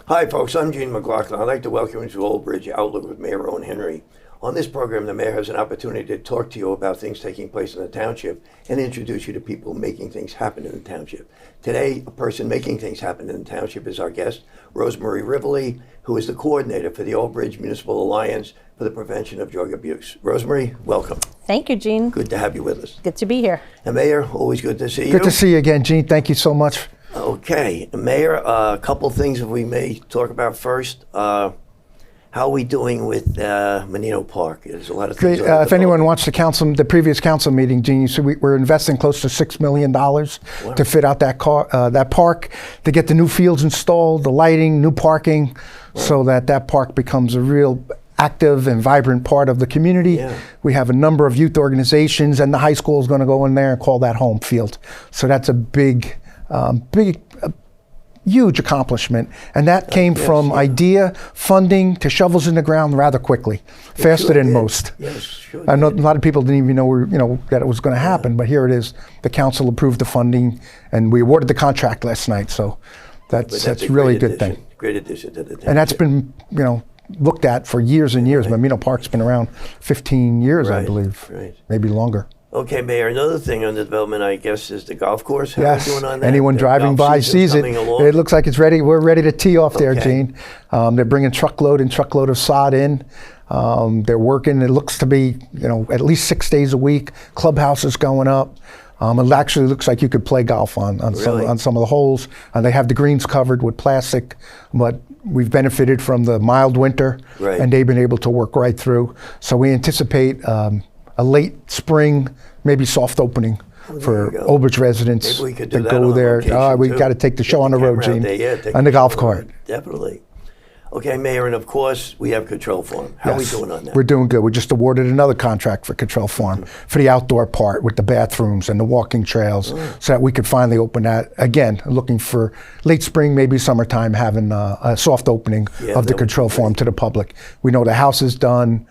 Hi, folks. I'm Gene McLoughlin. I'd like to welcome you to Old Bridge Outlook with Mayor Owen Henry. On this program, the mayor has an opportunity to talk to you about things taking place in the township and introduce you to people making things happen in the township. Today, a person making things happen in the township is our guest, Rosemarie Rivoli, who is the coordinator for the Old Bridge Municipal Alliance for the Prevention of Drug Abuse. Rosemarie, welcome. Thank you, Gene. Good to have you with us. Good to be here. And Mayor, always good to see you. Good to see you again, Gene. Thank you so much. Okay, Mayor, a couple things that we may talk about first. How are we doing with Menino Park? There's a lot of things. If anyone watched the previous council meeting, Gene, you see we're investing close to $6 million to fit out that park, to get the new fields installed, the lighting, new parking, so that park becomes a real active and vibrant part of the community. Yeah. We have a number of youth organizations, and the high school is going to go in there and call that home field. So that's a big, huge accomplishment, and that came from idea, funding, to shovels in the ground rather quickly, faster than most. Yes, sure. I know a lot of people didn't even know that it was going to happen, but here it is. The council approved the funding, and we awarded the contract last night. So that's really a good thing. Great addition to the town. And that's been looked at for years and years. Menino Park's been around 15 years, I believe, maybe longer. Okay, Mayor, another thing on the development, I guess, is the golf course. How Yes. are we doing on that? Anyone The driving golf by season's sees it. coming along? It looks like it's ready. We're ready to tee off there, Okay. Gene. They're bringing truckload of sod in. They're working. It looks to be, at least 6 days a week. Clubhouse is going up. It actually looks like you could play golf on some of the holes. They have the greens covered with plastic, but we've benefited from the mild winter, and they've been able to work right through. So we anticipate a late spring, maybe soft opening for Old Bridge residents Maybe we could do to that go on there. location, We too. got to take the show Get on the road, camera out Gene, there, take and the golf show. cart. Definitely. Okay, Mayor, and of course, we have Control Farm. How are we Yes. doing on that? We're doing good. We just awarded another contract for Control Farm for the outdoor part with the bathrooms and the walking trails, so that we could finally open that again. Looking for late spring, maybe summertime, having a soft opening of the Control Farm to the public. We know the house is done.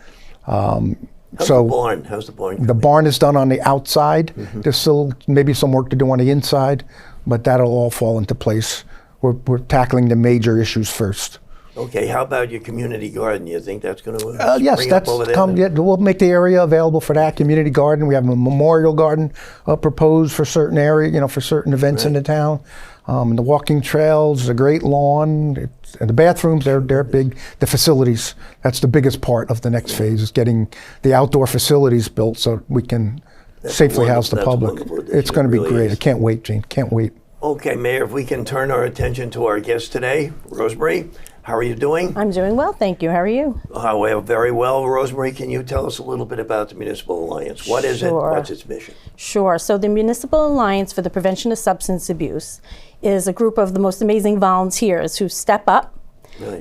How's the barn? How's the barn? The barn is done on the outside. There's still maybe some work to do on the inside, but that'll all fall into place. We're tackling the major issues first. Okay, how about your community garden? You think that's going to Yes, spring up over there? we'll make the area available for that community garden. We have a memorial garden proposed for certain area, for certain events in the town. And the walking trails, a great lawn, and the bathrooms, they're big. The facilities, that's the biggest part of the next phase, is getting the outdoor facilities built so we can safely house the public. It's going to be great. I can't wait, Gene. Can't wait. Okay, Mayor, if we can turn our attention to our guest today, Rosemarie. How are you doing? I'm doing well, thank you. How are you? Well, very well. Rosemarie, can you tell us a little bit about the Municipal Alliance? What is it? What's its mission? Sure. So the Municipal Alliance for the Prevention of Substance Abuse is a group of the most amazing volunteers who step up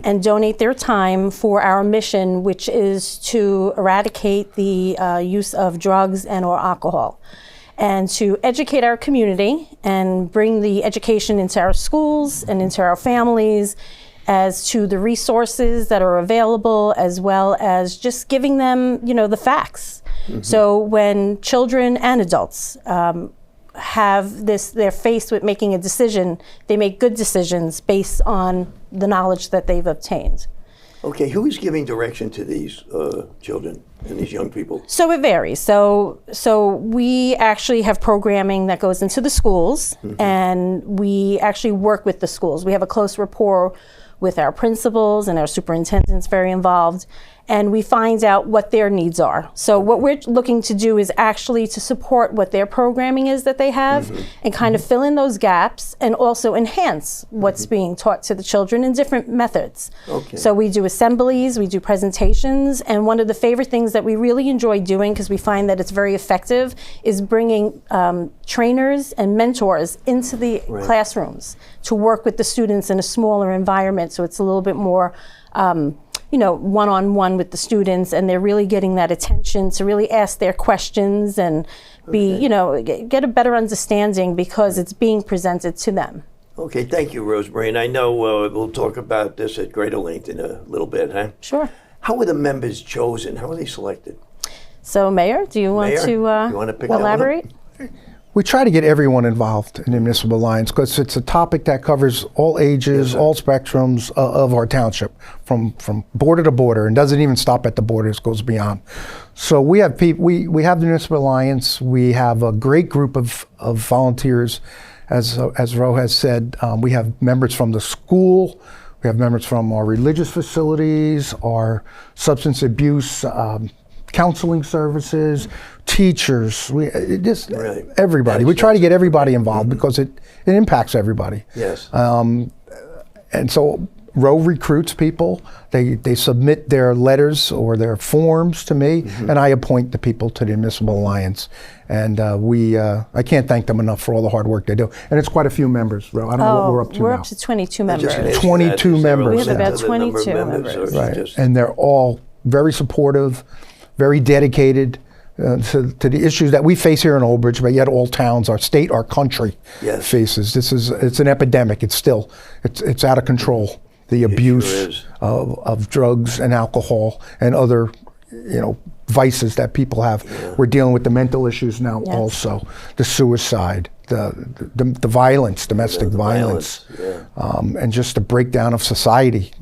and donate their time for our mission, which is to eradicate the use of drugs and or alcohol, and to educate our community and bring the education into our schools and into our families, as to the resources that are available, as well as just giving them, the facts. So when children and adults they're faced with making a decision, they make good decisions based on the knowledge that they've obtained. Okay, who is giving direction to these children and these young people? So it varies. So we actually have programming that goes into the schools, and we actually work with the schools. We have a close rapport with our principals, and our superintendent's very involved, and we find out what their needs are. So what we're looking to do is actually to support what their programming is that they have, and kind of fill in those gaps, and also enhance what's being taught to the children in different methods. Okay. So we do assemblies, we do presentations, and one of the favorite things that we really enjoy doing, because we find that it's very effective, is bringing trainers and mentors into the classrooms to work with the students in a smaller environment, so it's a little bit more one-on-one with the students, and they're really getting that attention to really ask their questions and get a better understanding, because it's being presented to them. Okay, thank you, Rosemarie. And I know we'll talk about this at greater length in a little bit, huh? Sure. How were the members chosen? How were they selected? So, Mayor, do you want to you wanna pick that one up? elaborate? We try to get everyone involved in the Municipal Alliance because it's a topic that covers all ages, all spectrums of our township, from border to border, and doesn't even stop at the borders, goes beyond. So we have we have the Municipal Alliance. We have a great group of volunteers, as Ro has said. We have members from the school. We have members from our religious facilities, our substance abuse counseling services, teachers, everybody. We try to get everybody involved because it impacts everybody. Yes. And so Row recruits people. They submit their letters or their forms to me, and I appoint the people to the Municipal Alliance. And I can't thank them enough for all the hard work they do. And it's quite a few members, Row. I don't know what we're up to now. We're up to 22 members. 22 members. We have about 22 members. Right. And they're all very supportive, very dedicated to the issues that we face here in Old Bridge, but yet all towns, our state, our country faces. It's an epidemic. It's out of control. The abuse of drugs and alcohol and other, vices that people have. Yeah. We're dealing with the mental issues now also, the suicide, the violence, domestic violence. And just the breakdown of society.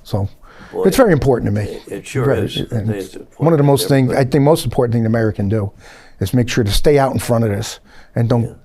So. Boy, it's very important to me. It sure is. One of the most important thing the mayor can do is make sure to stay out in front of this and don't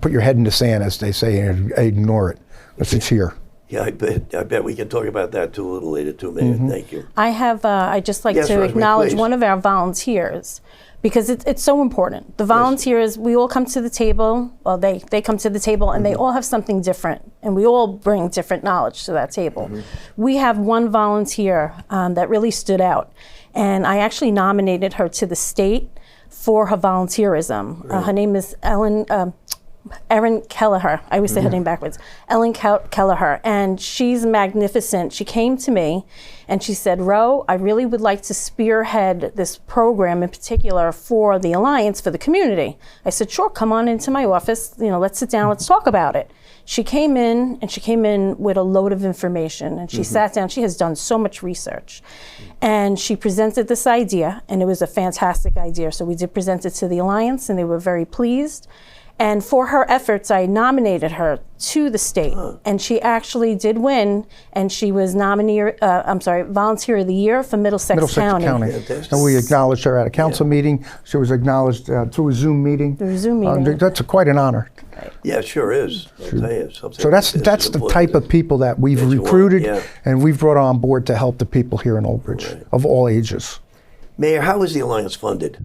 put your head in the sand, as they say, and ignore it, because it's here. Yeah, I bet we can talk about that too a little later too, Mayor. Thank you. I'd just like to acknowledge one of our volunteers, because it's so important. The volunteers, we all come to the table, well, they come to the table, and they all have something different, and we all bring different knowledge to that table. We have one volunteer that really stood out, and I actually nominated her to the state for her volunteerism. Her name is Erin Kelleher. I always say her name backwards. Ellen Kelleher, and she's magnificent. She came to me and she said, Ro, I really would like to spearhead this program in particular for the Alliance, for the community. I said, sure, come on into my office. Let's sit down, let's talk about it. She came in with a load of information, and she sat down. She has done so much research, and she presented this idea, and it was a fantastic idea. So we did present it to the Alliance, and they were very pleased. And for her efforts, I nominated her to the state, and she actually did win, and she was Volunteer of the Year for Middlesex County. And we acknowledged her at a council meeting. She was acknowledged through a Zoom meeting. That's quite an honor. Yeah, it sure is. I'll tell you, so that's the type of people that we've recruited and we've brought on board to help the people here in Old Bridge of all ages. Mayor, how is the Alliance funded?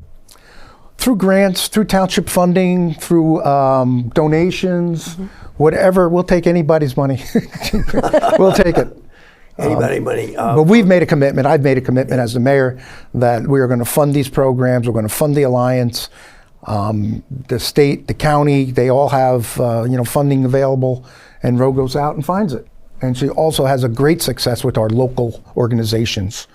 Through grants, through township funding, through donations, whatever. We'll take anybody's money. We'll take it. Anybody's money. But we've made a commitment. I've made a commitment as the mayor that we are going to fund these programs. We're going to fund the Alliance. The state, the county, they all have funding available, and Ro goes out and finds it. And she also has a great success with our local organizations,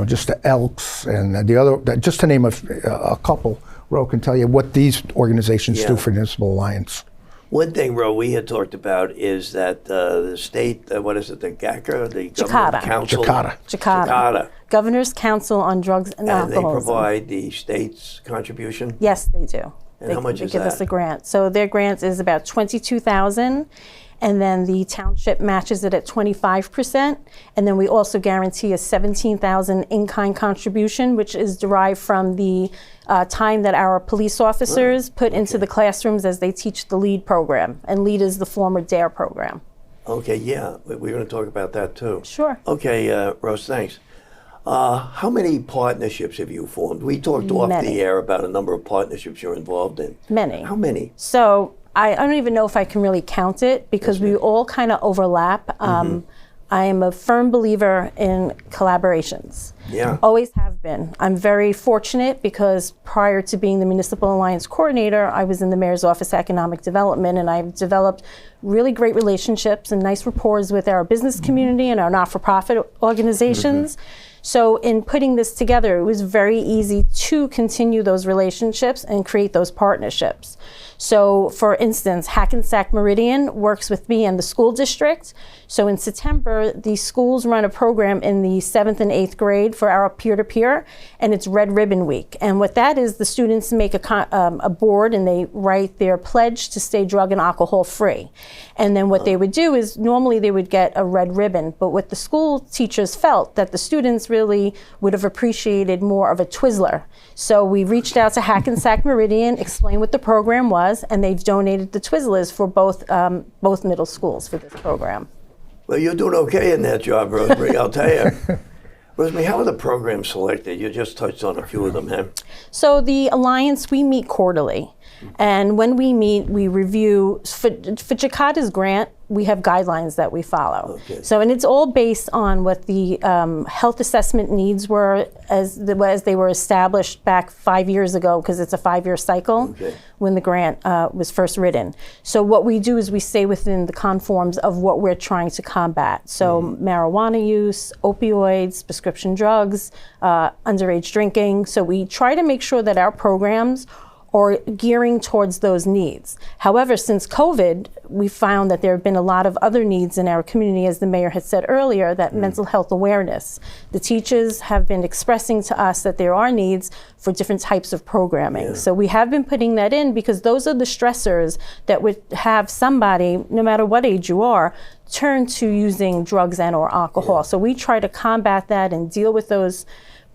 just the Elks and the other, just to name a couple. Ro can tell you what these organizations do for the Municipal Alliance. One thing, Ro, we had talked about is that the state, what is it, the GACA, the Government Council? Jakarta. Governor's Council on Drugs and Alcohol. And they provide the state's contribution? Yes, they do. And how much is that? They give us a grant. So their grant is about $22,000. And then the township matches it at 25%. And then we also guarantee a $17,000 in-kind contribution, which is derived from the time that our police officers put into the classrooms as they teach the LEAD program. And LEAD is the former DARE program. Okay, yeah, we're going to talk about that too. Sure. Okay, Rose, thanks. How many partnerships have you formed? We talked off the air about a number of partnerships you're involved in. Many. How many? So I don't even know if I can really count it, because we all kind of overlap. I am a firm believer in collaborations. Yeah. Always have been. I'm very fortunate because prior to being the Municipal Alliance Coordinator, I was in the Mayor's Office of Economic Development, and I've developed really great relationships and nice rapport with our business community and our not-for-profit organizations. So in putting this together, it was very easy to continue those relationships and create those partnerships. So for instance, Hackensack Meridian works with me and the school district. So in September, the schools run a program in the 7th and 8th grade for our peer-to-peer, and it's Red Ribbon Week. And what that is, the students make a board and they write their pledge to stay drug and alcohol free. And then what they would do is normally they would get a red ribbon, but what the school teachers felt that the students really would have appreciated more of a Twizzler. So we reached out to Hackensack Meridian, explained what the program was, and they've donated the Twizzlers for both middle schools for this program. Well, you're doing okay in that job, Rosemarie, I'll tell you. Rosemarie, how are the programs selected? You just touched on a few of them, huh? So the Alliance, we meet quarterly. And when we meet, we review, for Jakarta's grant, we have guidelines that we follow. Okay. So, and it's all based on what the health assessment needs were as they were established back 5 years ago, because it's a 5-year cycle when the grant was first written. So what we do is we stay within the conforms of what we're trying to combat. So marijuana use, opioids, prescription drugs, underage drinking. So we try to make sure that our programs or gearing towards those needs. However, since COVID, we found that there have been a lot of other needs in our community, as the mayor had said earlier, that mental health awareness. The teachers have been expressing to us that there are needs for different types of programming. So we have been putting that in because those are the stressors that would have somebody, no matter what age you are, turn to using drugs and or alcohol. So we try to combat that and deal with those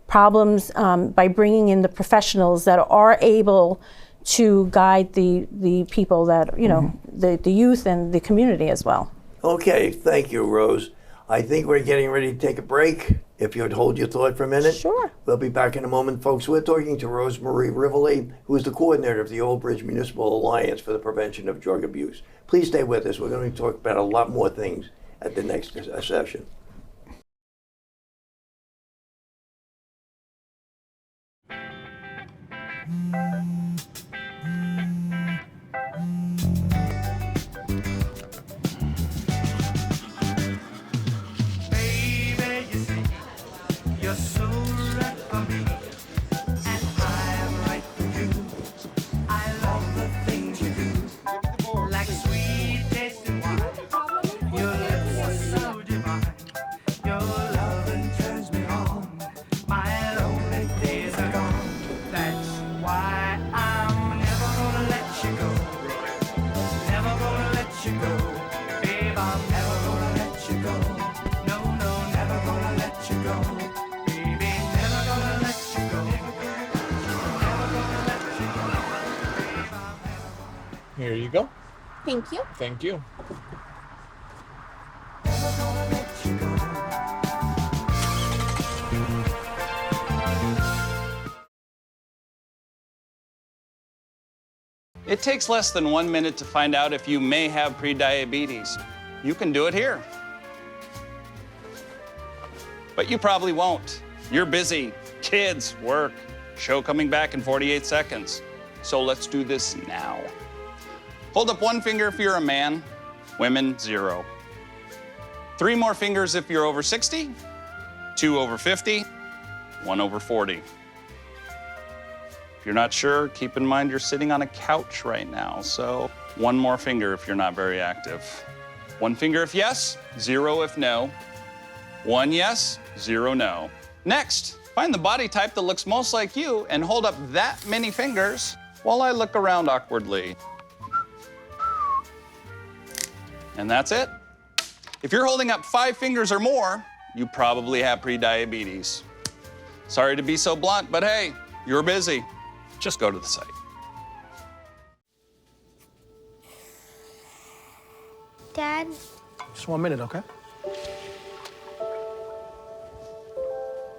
problems by bringing in the professionals that are able to guide the people that, you know, the youth and the community as well. Okay, thank you, Rose. I think we're getting ready to take a break. If you'd hold your thought for a minute. Sure. We'll be back in a moment, folks. We're talking to Rosemarie Rivoli, who is the coordinator of the Old Bridge Municipal Alliance for the Prevention of Drug Abuse. Please stay with us. We're going to talk about a lot more things at the next session. Here you go. Thank you. Thank you. It takes less than 1 minute to find out if you may have prediabetes. You can do it here. But you probably won't. You're busy. Kids, work, show coming back in 48 seconds. So let's do this now. Hold up one finger if you're a man, women, 0. 3 more fingers if you're over 60, 2 over 50, 1 over 40. If you're not sure, keep in mind you're sitting on a couch right now, so 1 more finger if you're not very active. 1 finger if yes, 0 if no. 1 yes, 0 no. Next, find the body type that looks most like you and hold up that many fingers while I look around awkwardly. And that's it. If you're holding up 5 fingers or more, you probably have prediabetes. Sorry to be so blunt, but hey, you're busy. Just go to the site. Dad? Just 1 minute, okay?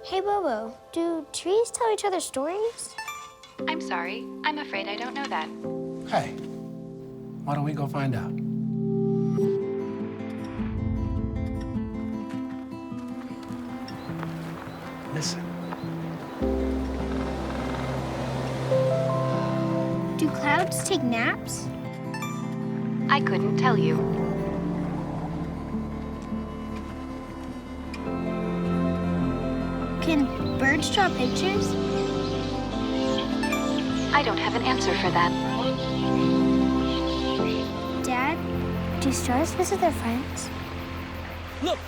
Hey, Bobo, do trees tell each other stories? I'm sorry. I'm afraid I don't know that. Hey, why don't we go find out? Listen. Do clouds take naps? I couldn't tell you. birds draw pictures? I don't have an answer for that. Dad, do stars visit their friends? Look!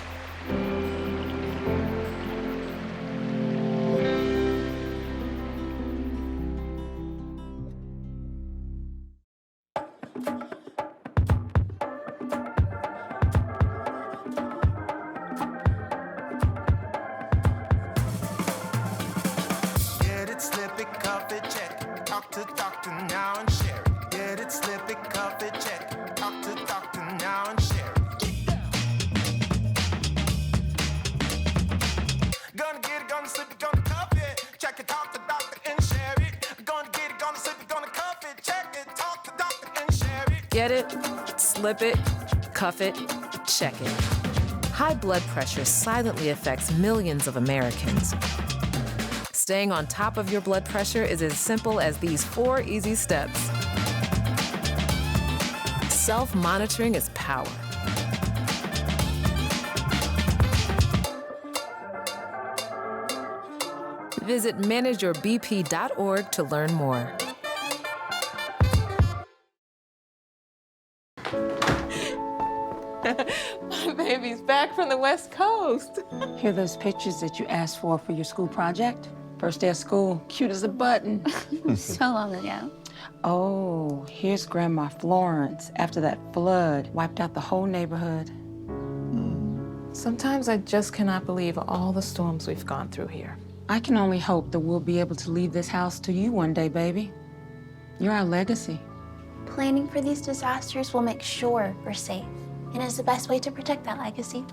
Get it, slip it, cuff it, check it. Talk to doctor now and share it. Get it, slip it, cuff it, check it. Talk to doctor now and share it. Gonna get it, gonna slip it, gonna cuff it. Check it, talk to doctor and share it. Gonna get it, gonna slip it, gonna cuff it. Check it, talk to doctor and share it. Get it, slip it, cuff it, check it. High blood pressure silently affects millions of Americans. Staying on top of your blood pressure is as simple as these 4 easy steps. Self-monitoring is power. Visit manageyourbp.org to learn more. My baby's back from the West Coast. Here are those pictures that you asked for your school project? First day of school, cute as a button. So long ago. Oh, here's Grandma Florence after that flood wiped out the whole neighborhood. Sometimes I just cannot believe all the storms we've gone through here. I can only hope that we'll be able to leave this house to you one day, baby. You're our legacy. Planning for these disasters will make sure we're safe. And it's the best way to protect that legacy.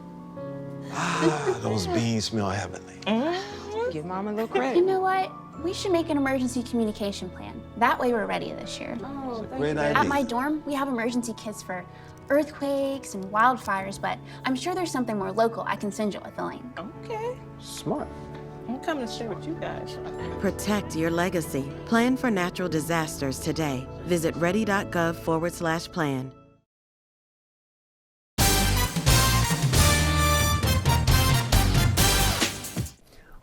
Those beans smell heavenly. Give Mom a little You credit. know what? We should make an emergency communication plan. That way we're ready this year. Oh, Great At idea. my dorm, we have emergency kits for earthquakes and wildfires, but I'm sure there's something more local I can send you with the link. Okay. Smart. I'm coming to share with you guys. Protect your legacy. Plan for natural disasters today. Visit ready.gov/plan.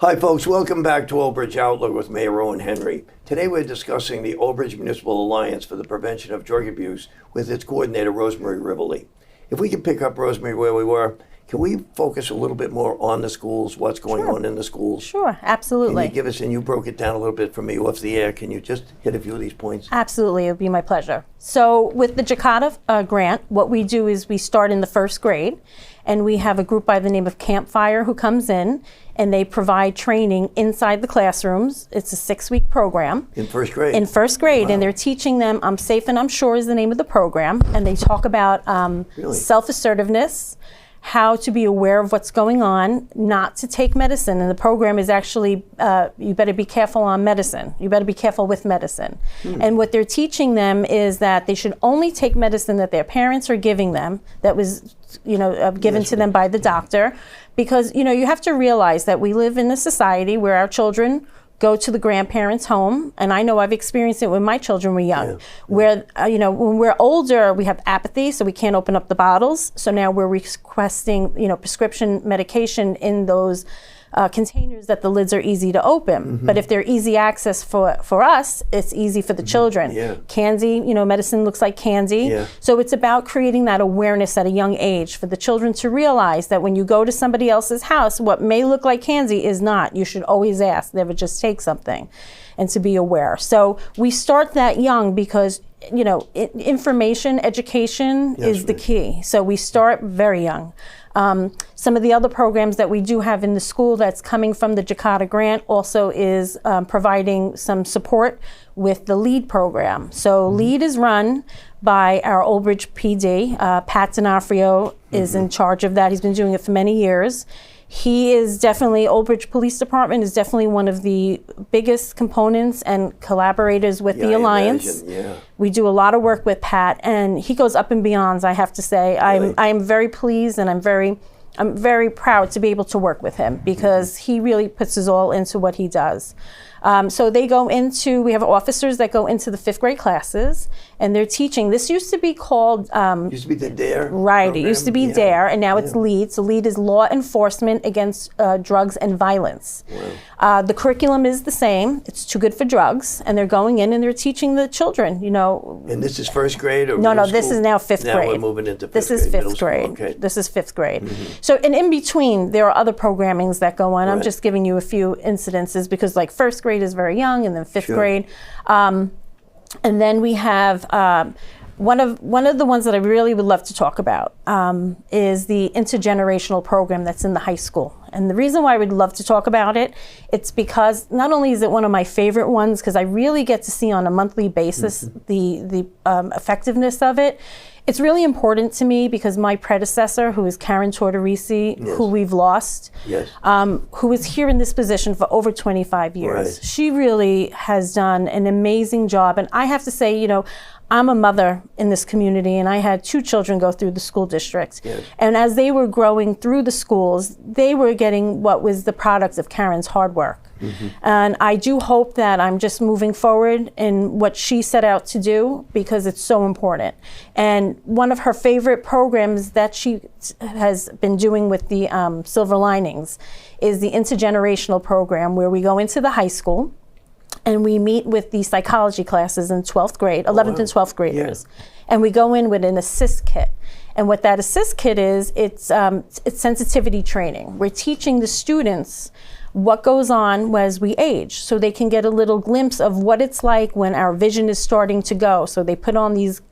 Hi, folks. Welcome back to Old Bridge Outlook with Mayor Owen Henry. Today we're discussing the Old Bridge Municipal Alliance for the Prevention of Drug Abuse with its coordinator, Rosemarie Rivoli. If we could pick up, Rosemarie, where we were, can we focus a little bit more on the schools, what's going on in the schools? Sure, absolutely. Can you give us, and you broke it down a little bit for me off the air, can you just hit a few of these points? Absolutely, it would be my pleasure. So with the Jakarta grant, what we do is we start in the first grade, and we have a group by the name of Campfire who comes in, and they provide training inside the classrooms. It's a 6-week program. In first grade? In first grade, Wow. and they're teaching them I'm Safe and I'm Sure is the name of the program, and they talk about Really? self-assertiveness, how to be aware of what's going on, not to take medicine. And the program is actually, you better be careful on medicine. You better be careful with medicine. And what they're teaching them is that they should only take medicine that their parents are giving them, that was given to them by the doctor. Because, you have to realize that we live in a society where our children go to the grandparents' home, and I know I've experienced it when my children were young, where, when we're older, we have apathy, so we can't open up the bottles. So now we're requesting, prescription medication in those containers that the lids are easy to open. But if they're easy access for us, it's easy for the children. Yeah. Candy, medicine looks like candy. Yeah. So it's about creating that awareness at a young age for the children to realize that when you go to somebody else's house, what may look like candy is not. You should always ask, never just take something, and to be aware. So we start that young because information, education is the key. So we start very young. Some of the other programs that we do have in the school that's coming from the Jakarta grant also is providing some support with the LEAD program. So LEAD is run by our Old Bridge PD. Pat D'Onofrio is in charge of that. He's been doing it for many years. He is definitely, Old Bridge Police Department is definitely one of the biggest components and collaborators with the Alliance. We do a lot of work with Pat, and he goes up and beyond, I have to say. I'm very pleased, and I'm very proud to be able to work with him because he really puts his all into what he does. So they go into, we have officers that go into the 5th grade classes, and they're teaching. This used to be called... used to be the DARE Right, program? it used to be DARE, and now it's LEAD. So LEAD is Law Enforcement Against Drugs and Violence. Wow. The curriculum is the same. It's Too Good for Drugs, and they're going in and they're teaching the children, you know. And this is 1st grade or No, middle this school? is now 5th grade. Now we're moving into 5th grade. This is 5th middle school. grade. Okay. This is 5th grade. So, and in between, there are other programmings that go on. I'm Right. just giving you a few incidences because, like, 1st grade is very young, and then 5th Sure. grade. And then we have one of the ones that I really would love to talk about is the intergenerational program that's in the high school. And the reason why I would love to talk about it, it's because not only is it one of my favorite ones, because I really get to see on a monthly basis the effectiveness of it. It's really important to me because my predecessor, who is Karen Tortorisi, who we've lost, who was here in this position for over 25 years. Right. She really has done an amazing job. And I have to say, you know, I'm a mother in this community, and I had 2 children go through the school district. Yes. And as they were growing through the schools, they were getting what was the product of Karen's hard work. And I do hope that I'm just moving forward in what she set out to do because it's so important. And one of her favorite programs that she has been doing with the Silver Linings is the intergenerational program, where we go into the high school and we meet with the psychology classes in 12th grade, 11th and 12th graders. And we go in with an assist kit. And what that assist kit is, it's sensitivity training. We're teaching the students what goes on as we age, so they can get a little glimpse of what it's like when our vision is starting to go. So they put on these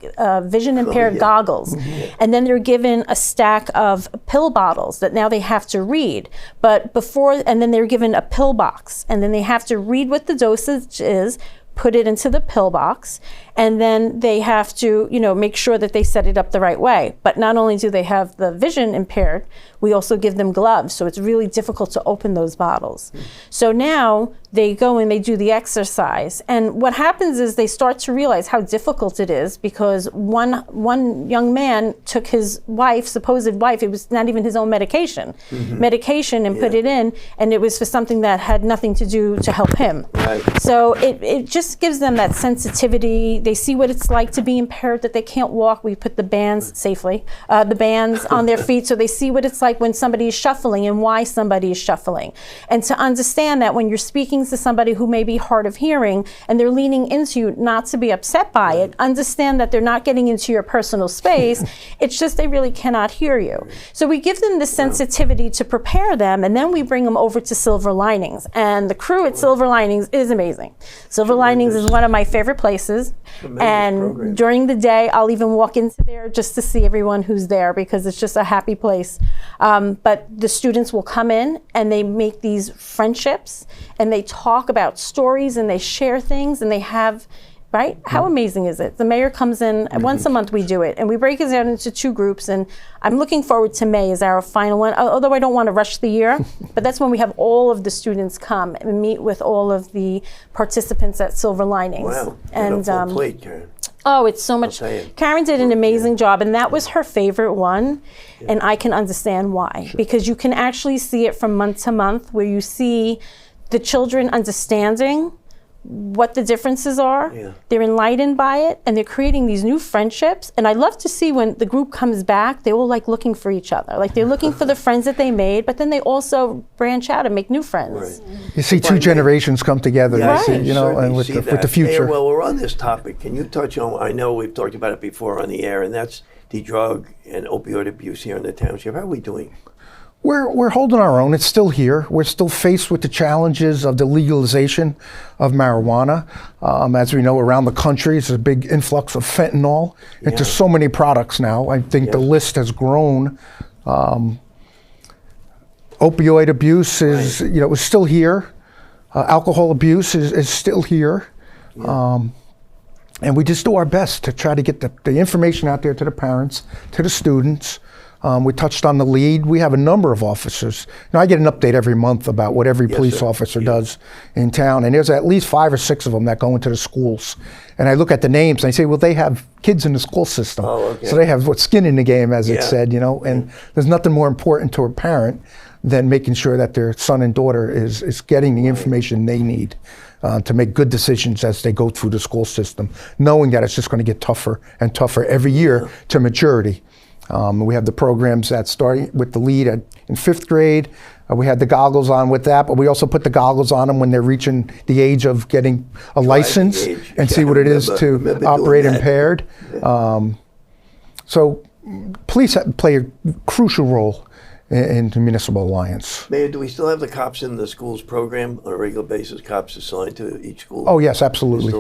vision impaired goggles, and then they're given a stack of pill bottles that now they have to read. But before, and then they're given a pill box, and then they have to read what the dosage is, put it into the pill box, and then they have to, you know, make sure that they set it up the right way. But not only do they have the vision impaired, we also give them gloves, so it's really difficult to open those bottles. So now they go and they do the exercise, and what happens is they start to realize how difficult it is, because one young man took his wife, supposed wife, it was not even his own medication, and put it in, and it was for something that had nothing to do to help him. Right. So it just gives them that sensitivity. They see what it's like to be impaired, that they can't walk. We put the bands safely, the bands on their feet, so they see what it's like when somebody is shuffling and why somebody is shuffling. And to understand that when you're speaking to somebody who may be hard of hearing and they're leaning into you, not to be upset by it, understand that they're not getting into your personal space. It's just they really cannot hear you. So we give them the sensitivity to prepare them, and then we bring them over to Silver Linings. And the crew at Silver Linings is amazing. Silver Linings is one of my favorite places. And during the day, I'll even walk into there just to see everyone who's there, because it's just a happy place. But the students will come in and they make these friendships, and they talk about stories, and they share things, and they have, right? How amazing is it? The mayor comes in, once a month we do it, and we break it down into 2 groups, and I'm looking forward to May as our final one, although I don't want to rush the year, but that's when we have all of the students come and meet with all of the participants at Silver Linings. Wow. And full plate, Karen. oh, it's so much. Karen did an amazing job, and that was her favorite one, and I can understand why, because you can actually see it from month to month, where you see the children understanding what the differences are. They're enlightened by it, and they're creating these new friendships. And I love to see when the group comes back, they're all like looking for each other. Like they're looking for the friends that they made, but then they also branch out and make new friends. You see 2 generations come together, you know, and with the future. Hey, well, we're on this topic. Can you touch on, I know we've talked about it before on the air, and that's the drug and opioid abuse here in the township. How are we doing? We're holding our own. It's still here. We're still faced with the challenges of the legalization of marijuana. As we know, around the country, there's a big influx of fentanyl into so many products now. I think the list has grown. Opioid abuse is, you know, is still here. Alcohol abuse is still here. And we just do our best to try to get the information out there to the parents, to the students. We touched on the lead. We have a number of officers. Now, I get an update every month about what every police officer does in town, and there's at least 5 or 6 of them that go into the schools. And I look at the names, and I say, well, they have kids in the school system. So they have skin in the game, as it said, you know, and there's nothing more important to a parent than making sure that their son and daughter is getting the information they need. to make good decisions as they go through the school system, knowing that it's just going to get tougher and tougher every year to maturity. We have the programs that start with the lead in 5th grade. We had the goggles on with that, but we also put the goggles on them when they're reaching the age of getting a license and see what it is to operate impaired. So police play a crucial role in the Municipal Alliance. Mayor, do we still have the cops in the schools program on a regular basis, cops assigned to each school? Oh, yes, absolutely.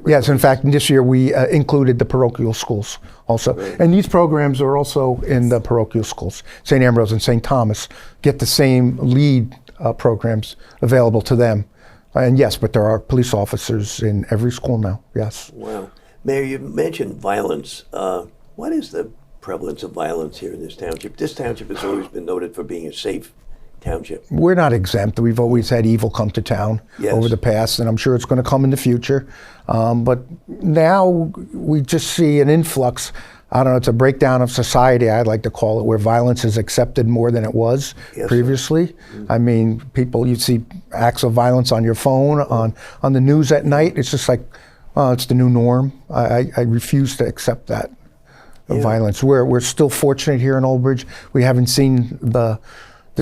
Yes, in fact, this year we included the parochial schools also. Right. And these programs are also in the parochial schools. St. Ambrose and St. Thomas get the same lead programs available to them. And yes, but there are police officers in every school now, yes. Wow. Mayor, you mentioned violence. What is the prevalence of violence here in this township? This township has always been noted for being a safe township. We're not exempt. We've always had evil come to town over the past, and I'm sure it's going to come in the future. But now we just see an influx. I don't know, it's a breakdown of society, I'd like to call it, where violence is accepted more than it was previously. Mm-hmm. I mean, you see acts of violence on your phone, on the news at night. It's just like, it's the new norm. I refuse to accept that. Violence. We're still fortunate here in Old Bridge. We haven't seen the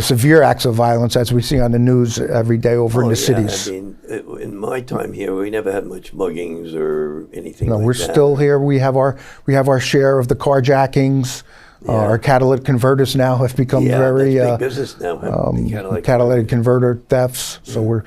severe acts of violence as we see on the news every day over in the cities. I mean, in my time here, we never had much muggings or anything. No, like we're that. still here. We have our share of the carjackings. Our catalytic converters now have become very that's big business now. Catalytic converter thefts. So we're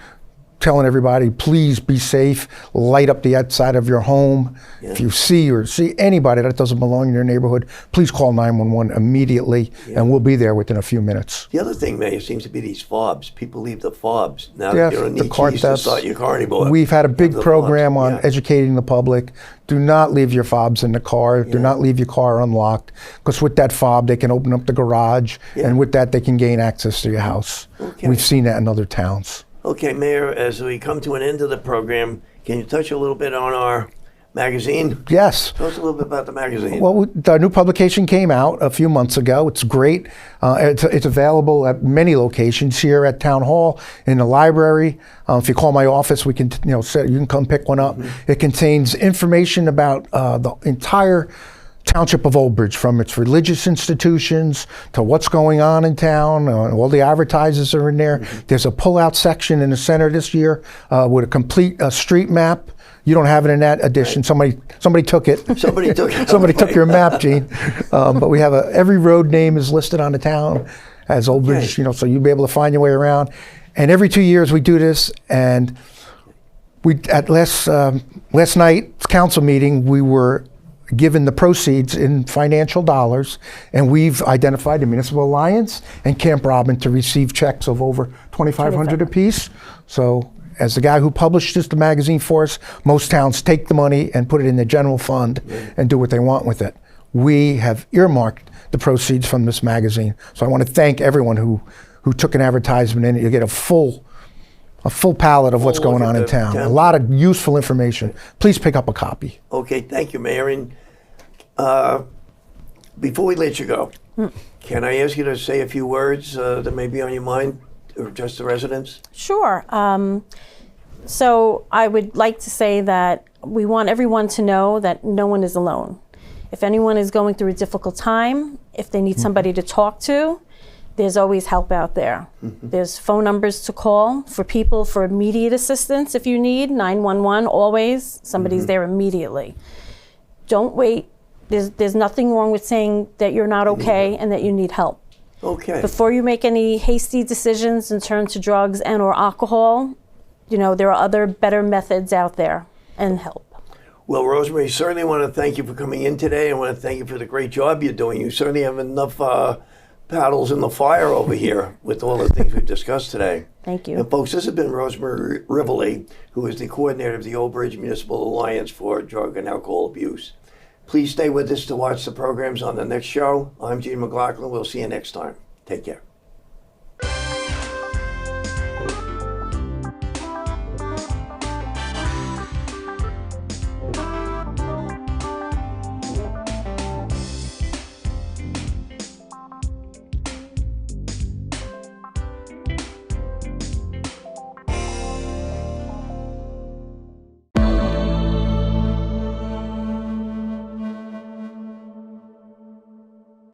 telling everybody, please be safe, light up the outside of your home. Yeah. If you see anybody that doesn't belong in your neighborhood, please call 911 immediately, and we'll be there within a few minutes. The other thing, Mayor, seems to be these fobs. People leave the fobs. Now you don't need keys to start your car anymore. We've had a big program on educating the public. Do not leave your fobs in the car. Do not leave your car unlocked, because with that fob, they can open up the garage, and with that, they can gain access to your house. Okay. We've seen that in other towns. Okay, Mayor, as we come to an end of the program, can you touch a little bit on our magazine? Yes. Tell us a little bit about the magazine. Well, the new publication came out a few months ago. It's great. It's available at many locations here at Town Hall, in the library. If you call my office, we can, you can come pick one up. Mm-hmm. It contains information about the entire Township of Old Bridge, from its religious institutions to what's going on in town. All the advertisers are in there. Mm-hmm. There's a pull-out section in the center this year with a complete street map. You don't have it in that edition. Right. Somebody took it. Somebody took it. Somebody took your map, Gene. But we have every road name is listed on the town as Old Bridge, so you'll be able to find your way around. And every 2 years we do this, and we at last night's council meeting, we were given the proceeds in financial dollars, and we've identified the Municipal Alliance and Camp Robin to receive checks of over $2,500 apiece. So as the guy who published the magazine for us, most towns take the money and put it in the general fund and do what they want with it. We have earmarked the proceeds from this magazine. So I want to thank everyone who took an advertisement in it. You get a full palette of what's going on in town. A lot of useful information. Please pick up a copy. Okay, thank you, Mayor. And before we let you go, can I ask you to say a few words that may be on your mind, or just the residents? Sure. So I would like to say that we want everyone to know that no one is alone. If anyone is going through a difficult time, if they need somebody to talk to, there's always help out there. Mm-hmm. There's phone numbers to call for people for immediate assistance if you need. 911, always. Somebody's there immediately. Don't wait. There's nothing wrong with saying that you're not okay and that you need help. Okay. Before you make any hasty decisions and turn to drugs and or alcohol, there are other better methods out there, and help. Well, Rosemarie, certainly want to thank you for coming in today. I want to thank you for the great job you're doing. You certainly have enough paddles in the fire over here with all the things we've discussed today. Thank you. And folks, this has been Rosemarie Rivoli, who is the coordinator of the Old Bridge Municipal Alliance for Drug and Alcohol Abuse. Please stay with us to watch the programs on the next show. I'm Gene McLoughlin. We'll see you next time. Take care.